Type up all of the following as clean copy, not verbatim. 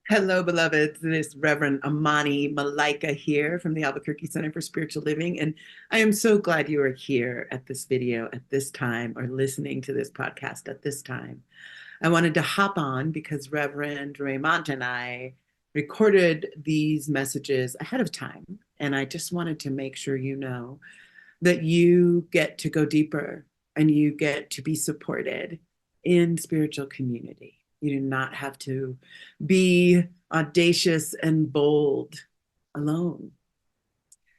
Hello, beloveds. This is Reverend Amani Malika here from the Albuquerque Center for Spiritual Living. And I am so glad you are here at this video at this time or listening to this podcast at this time. I wanted to hop on because Reverend Raymont and I recorded these messages ahead of time. And I just wanted to make sure you know that you get to go deeper and you get to be supported in spiritual community. You do not have to be audacious and bold alone.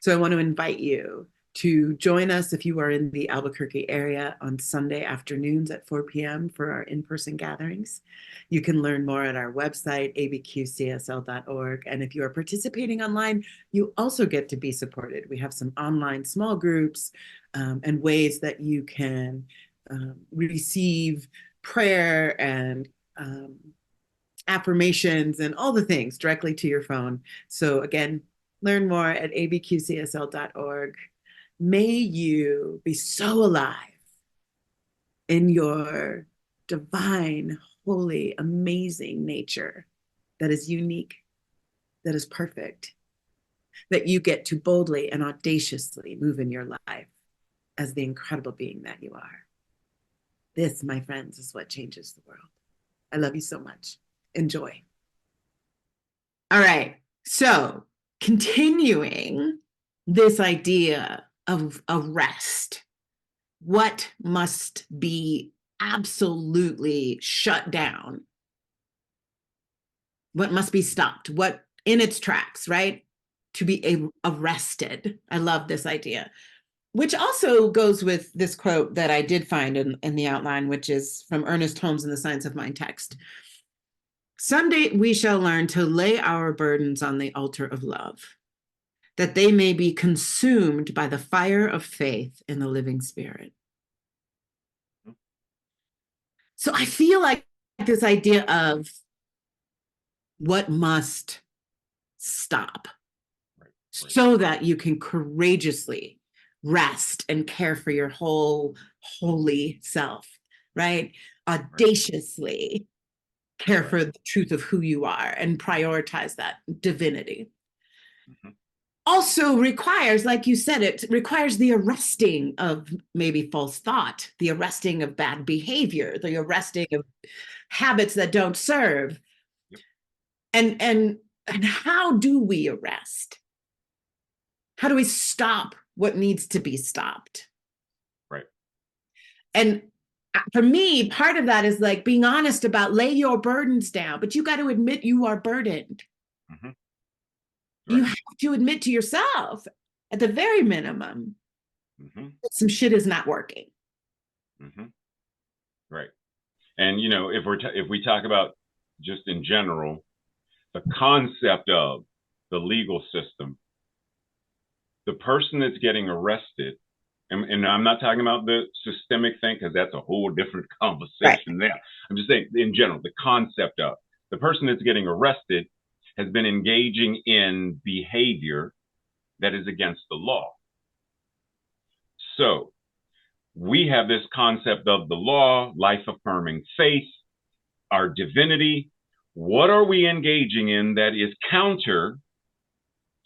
So I want to invite you to join us if you are in the Albuquerque area on Sunday afternoons at 4 p.m. for our in-person gatherings. You can learn more at our website, abqcsl.org. And if you are participating online, you also get to be supported. We have some online small groups and ways that you can receive prayer and affirmations and all the things directly to your phone. So again, learn more at abqcsl.org. May you be so alive in your divine, holy, amazing nature that is unique, that is perfect, that you get to boldly and audaciously move in your life as the incredible being that you are. This, my friends, is what changes the world. I love you so much. Enjoy. All right. So, continuing this idea of arrest, what must be absolutely shut down? What must be stopped? What in its tracks, right? To be arrested. I love this idea. Which also goes with this quote that I did find in the outline, which is from Ernest Holmes in the Science of Mind text. Someday we shall learn to lay our burdens on the altar of love, that they may be consumed by the fire of faith in the living spirit. So I feel like this idea of what must stop so that you can courageously rest and care for your whole holy self, right? Audaciously care for the truth of who you are and prioritize that divinity. Mm-hmm. Also requires, like you said, it requires the arresting of maybe false thought, the arresting of bad behavior, the arresting of habits that don't serve. Yep. And how do we arrest? How do we stop what needs to be stopped? Right. And for me, part of that is like being honest about lay your burdens down, but you got to admit you are burdened. Mm-hmm. Right. You have to admit to yourself at the very minimum that some shit is not working. Mm-hmm. Right. And, you know, if we talk about just in general, the concept of the legal system, the person that's getting arrested, and I'm not talking about the systemic thing because that's a whole different conversation there. I'm just saying in general, the concept of the person that's getting arrested has been engaging in behavior that is against the law. So we have this concept of the law, life-affirming faith, our divinity. What are we engaging in that is counter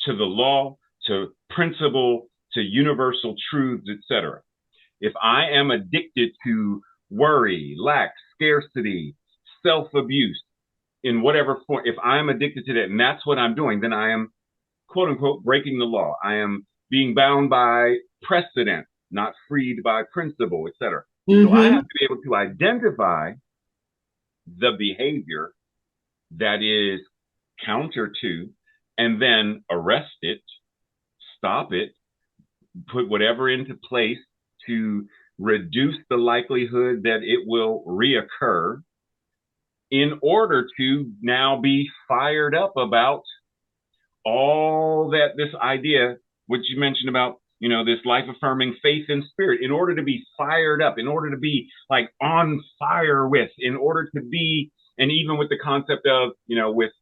to the law, to principle, to universal truths, etc.? If I am addicted to worry, lack, scarcity, self-abuse in whatever form, if I'm addicted to that and that's what I'm doing, then I am, quote unquote, breaking the law. I am being bound by precedent, not freed by principle, etc. Mm-hmm. So I have to be able to identify the behavior that is counter to, and then arrest it, stop it, put whatever into place to reduce the likelihood that it will reoccur in order to now be fired up about all that this idea, which you mentioned about, you know, this life-affirming faith and spirit, in order to be fired up, in order to be like on fire with, in order to be, and even with the concept of, you know, with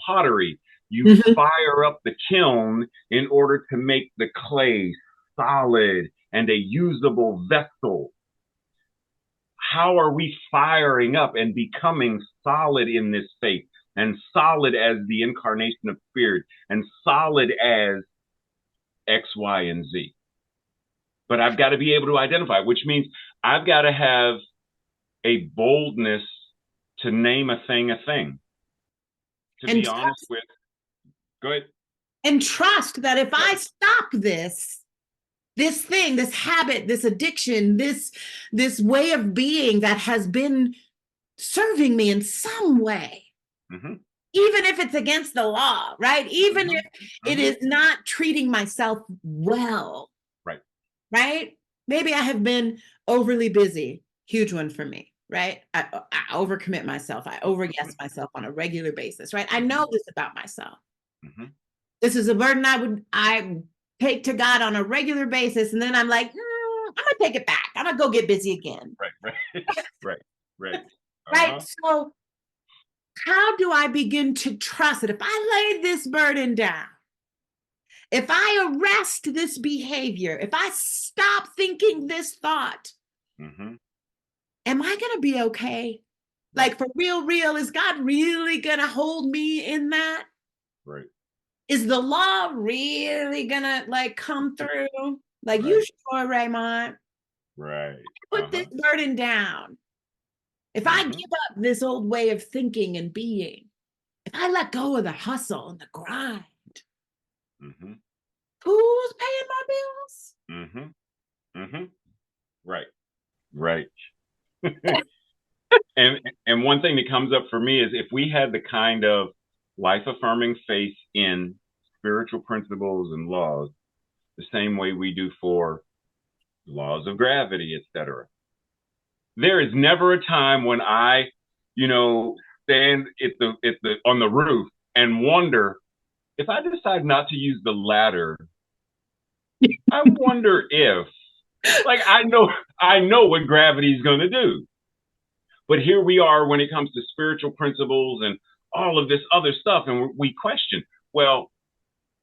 pottery, you fire up the kiln in order to make the clay solid and a usable vessel. How are we firing up and becoming solid in this faith, and solid as the incarnation of spirit, and solid as X, Y, and Z? But I've got to be able to identify, which means I've got to have a boldness to name a thing, to And be honest with. Go ahead. And trust that if I stop this thing, this habit, this addiction, this way of being that has been serving me in some way, Mm-hmm. even if it's against the law, right? Even if it is not treating myself well, right? Maybe I have been overly busy, huge one for me, right? I overcommit myself. I overguess myself on a regular basis, right? I know this about myself. This is a burden I take to God on a regular basis, and then I'm like, I'm gonna take it back. I'm gonna go get busy again. Right. Right. So how do I begin to trust that if I lay this burden down, if I arrest this behavior, if I stop thinking this thought, am I gonna be okay? Like, for real, is God really gonna hold me in that? Right. Is the law really gonna come through? Like, you sure, Raymont? Right. Put this burden down. If I give up this old way of thinking and being, if I let go of the hustle and the grind, who's paying my bills? Right. and one thing that comes up for me is, if we had the kind of life-affirming faith in spiritual principles and laws the same way we do for laws of gravity, etc., there is never a time when I, stand on the roof and wonder, if I decide not to use the ladder, I wonder if, I know what gravity is going to do. But here we are when it comes to spiritual principles and all of this other stuff, and we question, well,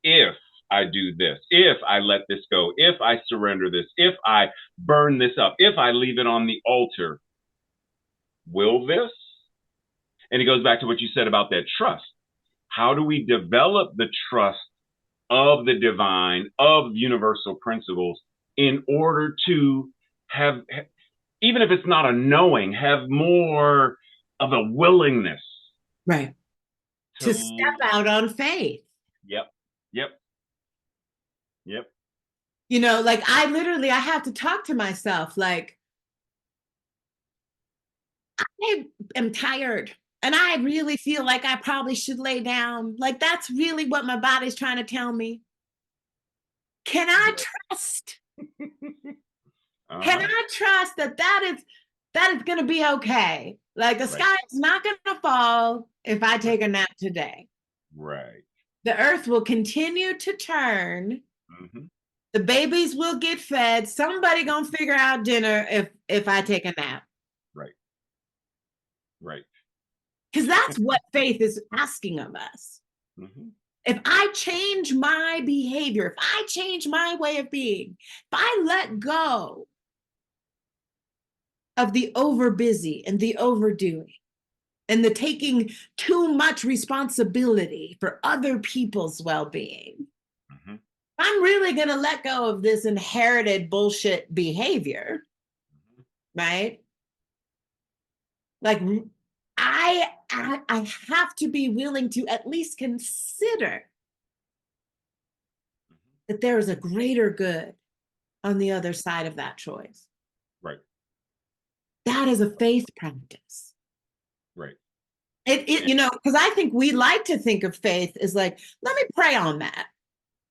if I do this, if I let this go, if I surrender this, if I burn this up, if I leave it on the altar, will this? And it goes back to what you said about that trust. How do we develop the trust of the divine, of universal principles, in order to have, even if it's not a knowing, have more of a willingness. Right. To step out on faith. Yep. I have to talk to myself, I am tired. And I really feel like I probably should lay down. That's really what my body's trying to tell me. Can I trust? Can I trust that is going to be okay? The sky is not going to fall if I take a nap today. Right. The earth will continue to turn. The babies will get fed. Somebody going to figure out dinner if I take a nap. Right. Because that's what faith is asking of us. If I change my behavior, if I change my way of being, if I let go of the overbusy and the overdoing and the taking too much responsibility for other people's well-being, I'm really going to let go of this inherited bullshit behavior, right? I have to be willing to at least consider that there is a greater good on the other side of that choice. Right. That is a faith practice. Right. Because I think we like to think of faith as let me pray on that.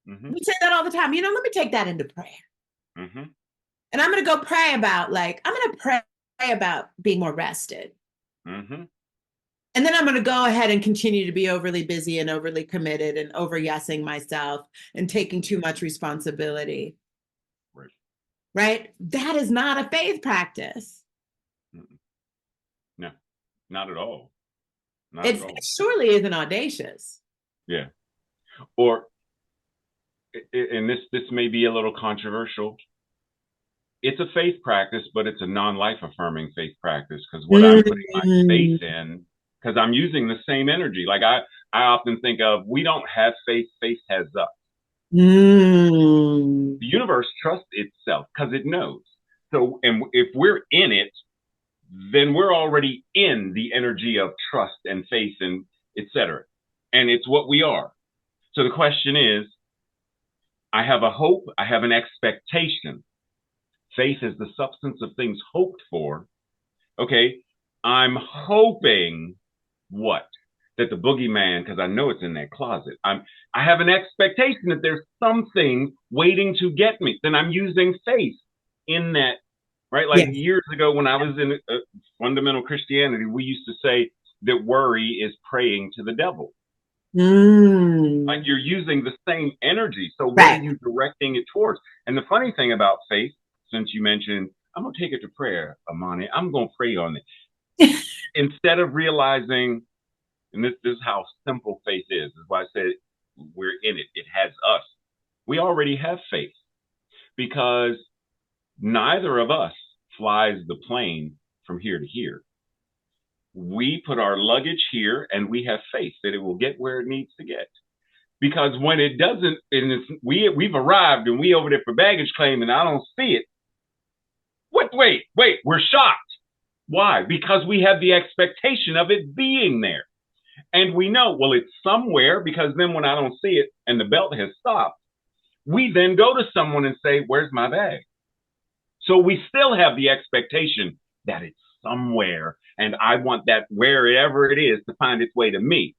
We say that all the time. Let me take that into prayer. And I'm going to go pray about, I'm going to pray about being more rested. And then I'm going to go ahead and continue to be overly busy and overly committed and over-yesing myself and taking too much responsibility. Right? That is not a faith practice. No, not at all. It surely isn't audacious. Yeah. Or and this may be a little controversial. It's a faith practice, but it's a non-life affirming faith practice because what I'm putting my Mm, faith in, because I'm using the same energy. Like I often think of, we don't have faith, faith has us. mm. The universe trusts itself because it knows. So, and if we're in it, then we're already in the energy of trust and faith and etc. And it's what we are. So the question is, I have a hope, I have an expectation. Faith is the substance of things hoped for. Okay, I'm hoping what? That the boogeyman, because I know it's in that closet. I have an expectation that there's something waiting to get me. Then I'm using faith in that, right? Like Yes. years ago when I was in fundamental Christianity, we used to say that worry is praying to the devil. Like Mm. you're using the same energy. So what are Right. you directing it towards? And the funny thing about faith, since you mentioned, I'm gonna take it to prayer, Amani. I'm gonna pray on it. Instead of realizing, and this is how simple faith is why I said we're in it. It has us. We already have faith because neither of us flies the plane from here to here. We put our luggage here and we have faith that it will get where it needs to get. Because when it doesn't, and we've arrived and we over there for baggage claim and I don't see it. Wait, we're shocked. Why? Because we have the expectation of it being there. And we know, well, it's somewhere, because then when I don't see it and the belt has stopped, we then go to someone and say, where's my bag? So we still have the expectation that it's somewhere and I want that wherever it is to find its way to me.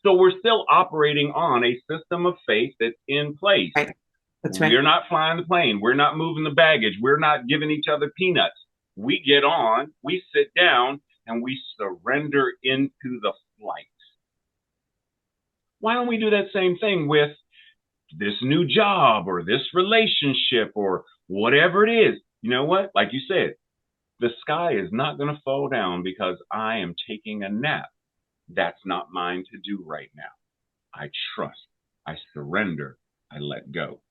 So we're still operating on a system of faith that's in place. Right. That's right. We're not flying the plane. We're not moving the baggage. We're not giving each other peanuts. We get on, we sit down, and we surrender into the flight. Why don't we do that same thing with this new job or this relationship or whatever it is? You know what? Like you said, the sky is not going to fall down because I am taking a nap. That's not mine to do right now. I trust, I surrender, I let go.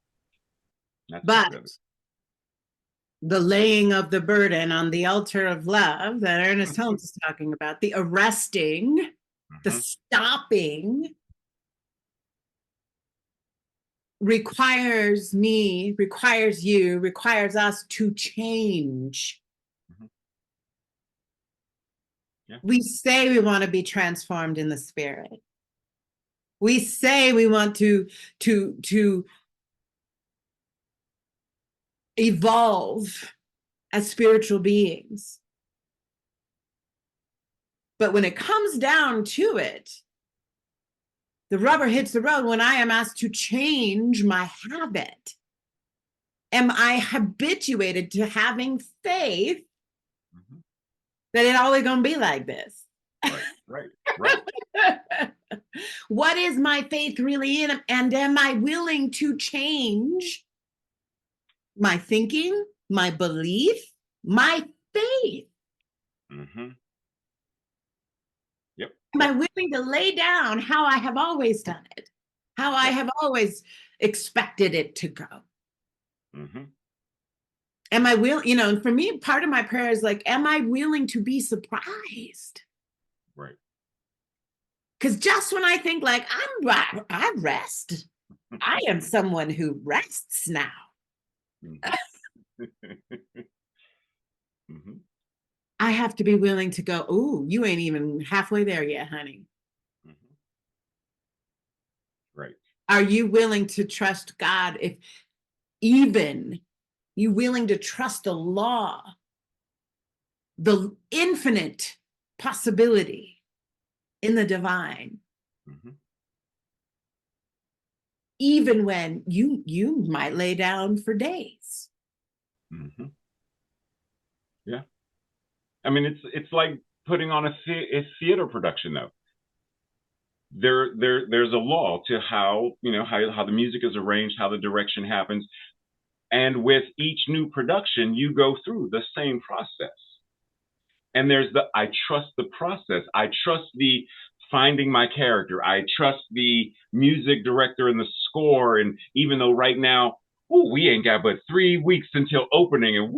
That's part But of it. the laying of the burden on the altar of love that Ernest Holmes is talking about, the arresting, the Mm-hmm. stopping, requires me, requires you, requires us to change. Mm-hmm. Yeah. We say we want to be transformed in the spirit. We say we want to evolve as spiritual beings. But when it comes down to it, the rubber hits the road when I am asked to change my habit. Am I habituated to having faith Mm-hmm. that it's always going to be like this? Right. What is my faith really in? And am I willing to change my thinking, my belief, my faith? Mm-hmm. Yep. Am I willing to lay down how I have always done it, how I Yep. have always expected it to go? Mm-hmm. Am I willing, for me, part of my prayer is like, am I willing to be surprised? Right. Because just when I think like I rest, I am someone who rests now. Mm-hmm. Mm-hmm. I have to be willing to go, ooh, you ain't even halfway there yet, honey. Mm-hmm. Right. Are you willing to trust God? If even you willing to trust the law, the infinite possibility in the divine, Mm-hmm. even when you might lay down for days. Mm-hmm. Yeah. I mean, it's like putting on a theater production though. There's a law to how how the music is arranged, how the direction happens, and with each new production, you go through the same process. And there's I trust the process. I trust the finding my character. I trust the music director and the score. And even though right now, ooh, we ain't got but 3 weeks until opening, and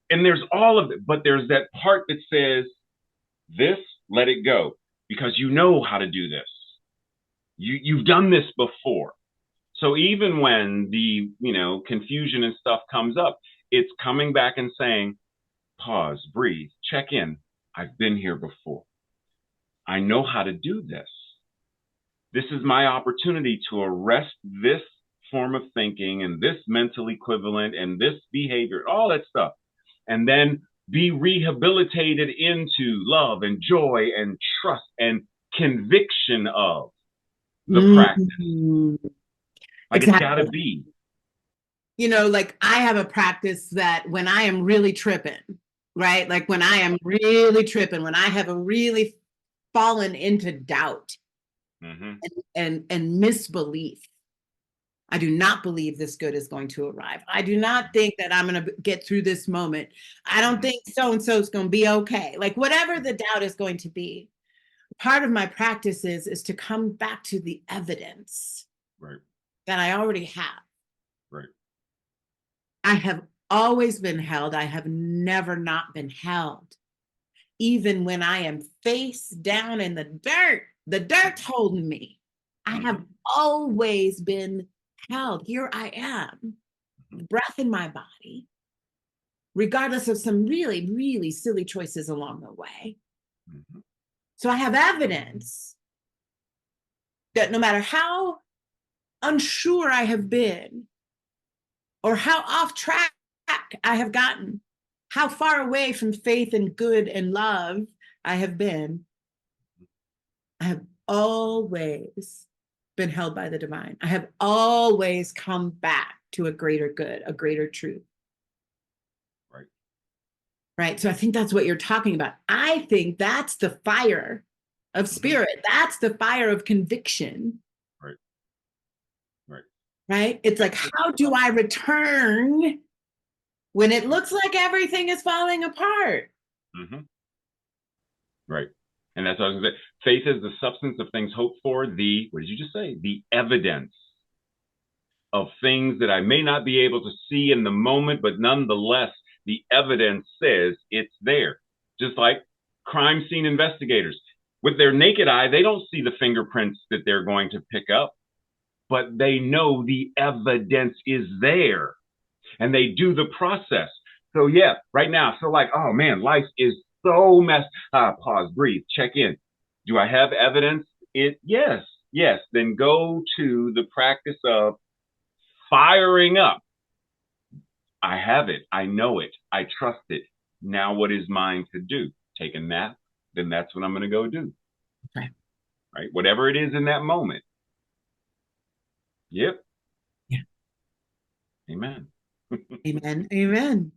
and there's all of it, but there's that part that says, this, let it go, because you know how to do this. You've done this before. So even when the confusion and stuff comes up, it's coming back and saying, pause, breathe, check in. I've been here before. I know how to do this. This is my opportunity to arrest this form of thinking and this mental equivalent and this behavior, all that stuff, and then be rehabilitated into love and joy and trust and conviction of the practice. Like, Exactly. it's got to be. Like I have a practice that when I am really tripping, right? Like when I am really tripping, when I have a really fallen into doubt and misbelief, I do not believe this good is going to arrive. I do not think that I'm going to get through this moment. I don't think so-and-so is going to be okay. Like whatever the doubt is going to be, part of my practice is to come back to the evidence that I already have. Right. I have always been held. I have never not been held. Even when I am face down in the dirt's holding me. I have always been held. Here I am, breath in my body, regardless of some really, really silly choices along the way. So I have evidence that no matter how unsure I have been, or how off track I have gotten, how far away from faith and good and love I have been, I have always been held by the divine. I have always come back to a greater good, a greater truth. Right. So I think that's what you're talking about. I think that's the fire of spirit. That's the fire of conviction. Right. It's like, how do I return when it looks like everything is falling apart? Right. And that's what I was going to say. Faith is the substance of things hoped for. What did you just say? The evidence of things that I may not be able to see in the moment, but nonetheless, the evidence says it's there. Just like crime scene investigators. With their naked eye, they don't see the fingerprints that they're going to pick up, but they know the evidence is there. And they do the process. So yeah, right now, so like, oh man, life is so messed. Pause, breathe, check in. Do I have evidence? Yes. Then go to the practice of firing up. I have it. I know it. I trust it. Now what is mine to do? Take a nap. Then that's what I'm going to go do. Right. Whatever it is in that moment. Yep. Yeah. Amen. Amen. Amen.